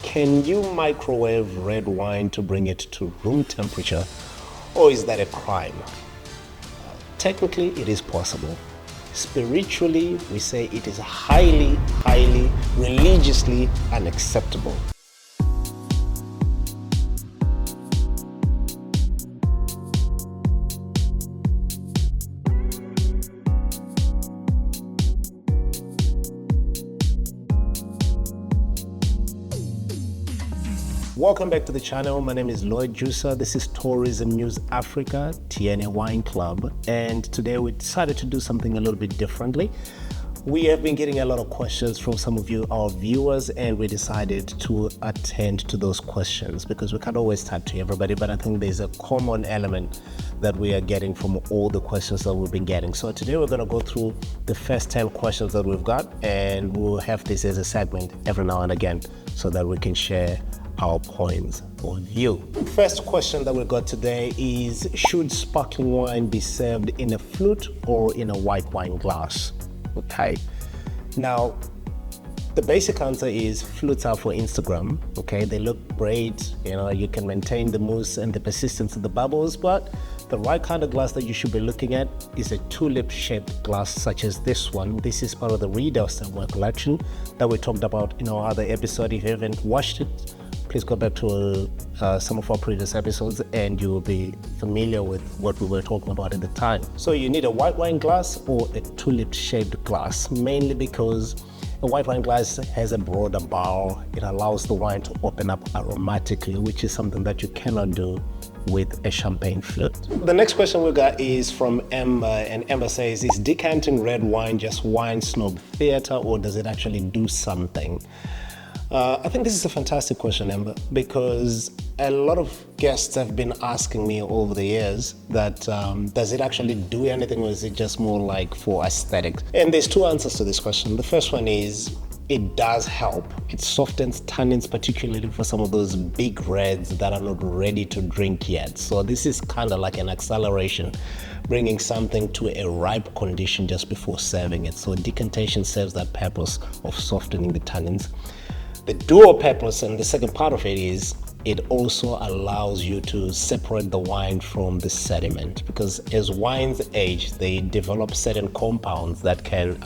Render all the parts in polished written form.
Can you microwave red wine to bring it to room temperature, or is that a crime? Technically, it is possible. Spiritually, we say it is highly, religiously unacceptable. Welcome back to the channel. My name is Lloyd Jusa. This is Tourism News Africa, TNA Wine Club. And today we decided to do something a little bit differently. We have been getting a lot of questions from some of you, our viewers, and we decided to attend to those questions because we can't always type to everybody, but I think there's a common element that we are getting from all the questions that we've been getting. So today we're going to go through the first 10 questions that we've got, and we'll have this as a segment every now and again so that we can share our points of view. First question that we got today is, should sparkling wine be served in a flute or in a white wine glass? Okay, now the basic answer is flutes are for Instagram. Okay, they look great, you can maintain the mousse and the persistence of the bubbles, but the right kind of glass that you should be looking at is a tulip shaped glass such as this one. This is part of the Reader Stemware collection that we talked about in our other episode. If you haven't watched it, please go back to some of our previous episodes and you will be familiar with what we were talking about at the time. So you need a white wine glass or a tulip shaped glass, mainly because a white wine glass has a broader barrel. It allows the wine to open up aromatically, which is something that you cannot do with a champagne flute. The next question we got is from Emma, and Emma says, is decanting red wine just wine snob theater, or does it actually do something? I think this is a fantastic question, Amber, because a lot of guests have been asking me over the years that does it actually do anything, or is it just more like for aesthetics? And there's two answers to this question. The first one is it does help. It softens tannins, particularly for some of those big reds that are not ready to drink yet. So this is kind of like an acceleration, bringing something to a ripe condition just before serving it. So decantation serves that purpose of softening the tannins. The dual purpose, and the second part of it, is it also allows you to separate the wine from the sediment, because as wines age, they develop certain compounds that can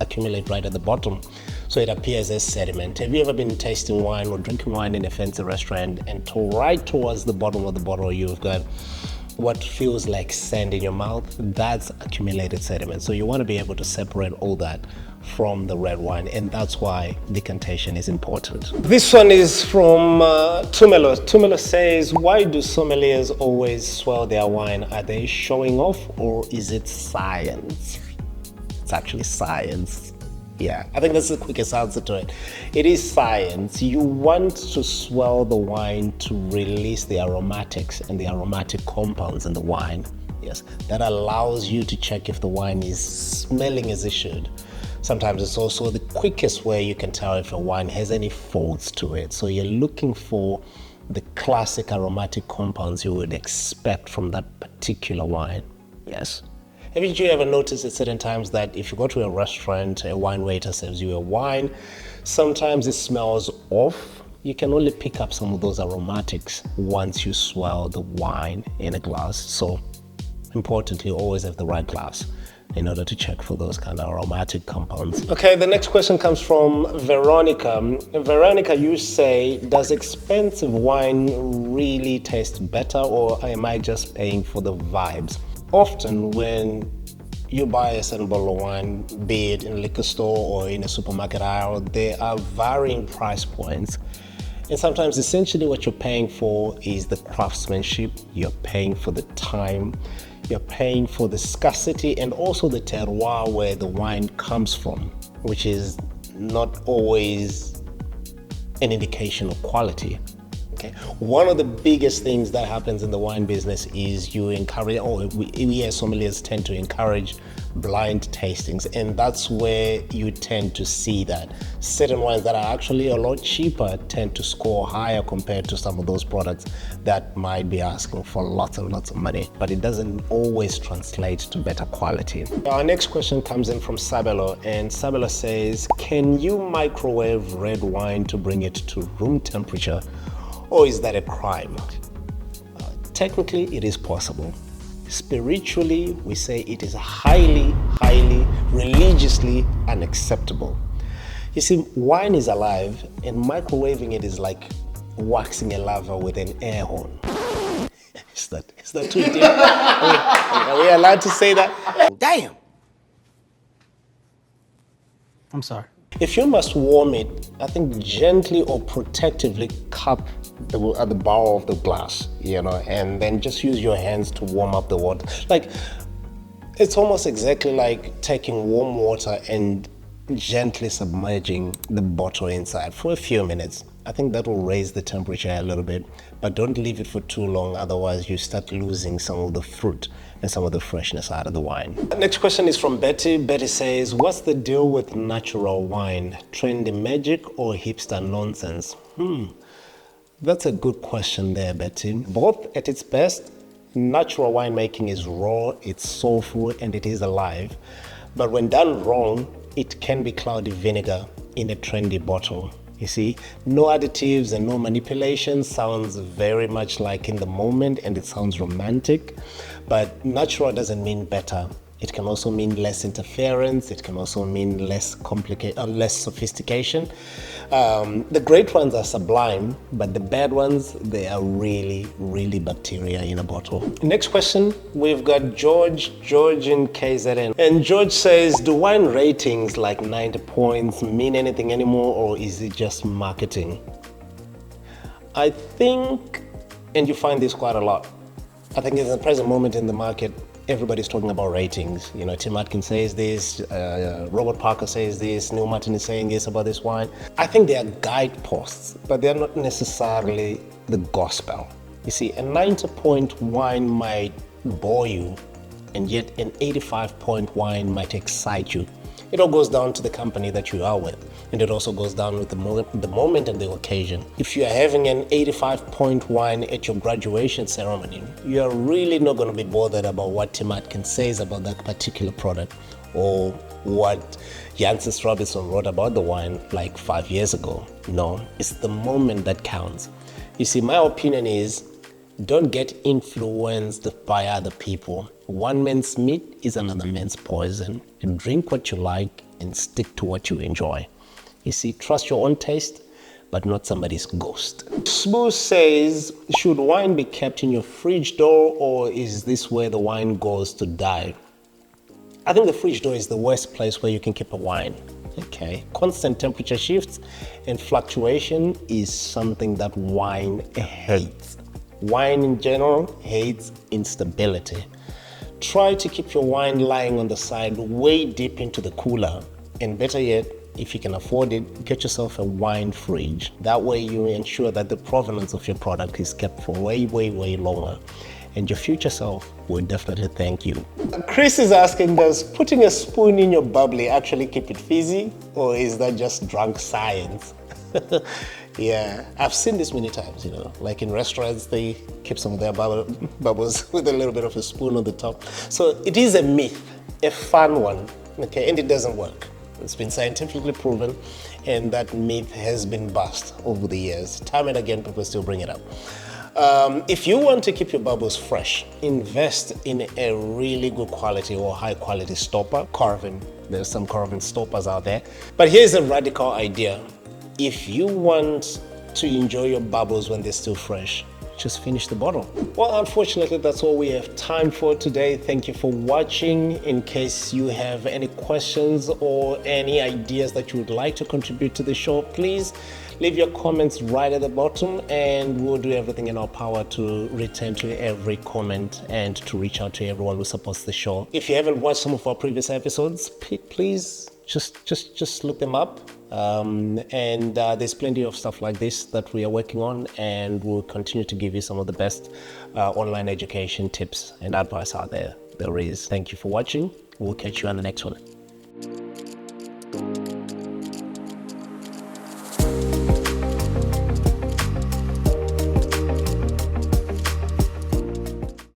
accumulate right at the bottom, so it appears as sediment. Have you ever been tasting wine or drinking wine in a fancy restaurant, and right towards the bottom of the bottle you've got what feels like sand in your mouth? That's accumulated sediment. So you want to be able to separate all that from the red wine, and that's why decantation is important. This one is from Tumelo. Tumelo says, why do sommeliers always swirl their wine? Are they showing off, or is it science? It's actually science. Yeah, I think that's the quickest answer to it. It is science. You want to swirl the wine to release the aromatics and the aromatic compounds in the wine. Yes, that allows you to check if the wine is smelling as it should. Sometimes it's also the quickest way you can tell if a wine has any faults to it. So you're looking for the classic aromatic compounds you would expect from that particular wine. Yes. Have you ever noticed at certain times that if you go to a restaurant, a wine waiter serves you a wine, sometimes it smells off? You can only pick up some of those aromatics once you swirl the wine in a glass. So importantly, always have the right glass in order to check for those kind of aromatic compounds. Okay, the next question comes from Veronica. Veronica, you say, does expensive wine really taste better, or am I just paying for the vibes? Often when you buy a certain bottle of wine, be it in a liquor store or in a supermarket aisle, there are varying price points. And sometimes essentially what you're paying for is the craftsmanship, you're paying for the time, you're paying for the scarcity, and also the terroir where the wine comes from, which is not always an indication of quality. Okay. One of the biggest things that happens in the wine business is you encourage, or we as sommeliers tend to encourage blind tastings, and that's where you tend to see that certain wines that are actually a lot cheaper tend to score higher compared to some of those products that might be asking for lots and lots of money, but it doesn't always translate to better quality. Our next question comes in from Sabelo, and Sabelo says, can you microwave red wine to bring it to room temperature, or is that a crime? Technically, it is possible. Spiritually, we say it is highly, religiously unacceptable. You see, wine is alive, and microwaving it is like waxing a lava with an air horn. Is that too deep? Are we allowed to say that? Damn! I'm sorry. If you must warm it, I think gently or protectively cup at the bowl of the glass, and then just use your hands to warm up the water. Like, it's almost exactly like taking warm water and gently submerging the bottle inside for a few minutes. I think that will raise the temperature a little bit, but don't leave it for too long, otherwise you start losing some of the fruit and some of the freshness out of the wine. Next question is from Betty. Betty says, what's the deal with natural wine? Trendy magic or hipster nonsense? That's a good question there, Betty. Both at its best, natural winemaking is raw, it's soulful, and it is alive. But when done wrong, it can be cloudy vinegar in a trendy bottle. You see, no additives and no manipulation sounds very much like in the moment, and it sounds romantic, but natural doesn't mean better. It can also mean less interference. It can also mean less sophistication. The great ones are sublime, but the bad ones, they are really bacteria in a bottle. Next question, we've got George in KZN. And George says, do wine ratings like 90 points mean anything anymore, or is it just marketing? I think, and you find this quite a lot, I think in the present moment in the market, everybody's talking about ratings. Tim Atkins says this, Robert Parker says this, Neil Martin is saying this about this wine. I think they are guideposts, but they're not necessarily the gospel. You see, a 90-point wine might bore you, and yet an 85-point wine might excite you. It all goes down to the company that you are with, and it also goes down with the moment and the occasion. If you are having an 85-point wine at your graduation ceremony, you are really not going to be bothered about what Tim Atkins says about that particular product, or what Jancis Robinson wrote about the wine like 5 years ago. No, it's the moment that counts. You see, my opinion is, don't get influenced by other people. One man's meat is another man's poison. And drink what you like and stick to what you enjoy. You see, trust your own taste, but not somebody's ghost. Smooth says, should wine be kept in your fridge door, or is this where the wine goes to die? I think the fridge door is the worst place where you can keep a wine. Okay, constant temperature shifts and fluctuation is something that wine hates. Wine in general hates instability. Try to keep your wine lying on the side way deep into the cooler, and better yet, if you can afford it, get yourself a wine fridge. That way you ensure that the provenance of your product is kept for way longer, and your future self will definitely thank you. Chris is asking, does putting a spoon in your bubbly actually keep it fizzy, or is that just drunk science? Yeah, I've seen this many times, like in restaurants, they keep some of their bubbles with a little bit of a spoon on the top. So it is a myth, a fun one, okay, and it doesn't work. It's been scientifically proven, and that myth has been bust over the years. Time and again, people still bring it up. If you want to keep your bubbles fresh, invest in a really good quality or high quality stopper. Carving, there's some carving stoppers out there. But here's a radical idea. If you want to enjoy your bubbles when they're still fresh, just finish the bottle. Well, unfortunately, that's all we have time for today. Thank you for watching. In case you have any questions or any ideas that you would like to contribute to the show, please leave your comments right at the bottom, and we'll do everything in our power to return to every comment and to reach out to everyone who supports the show. If you haven't watched some of our previous episodes, please just look them up. There's plenty of stuff like this that we are working on, and we'll continue to give you some of the best online education tips and advice out there. There is. Thank you for watching. We'll catch you on the next one.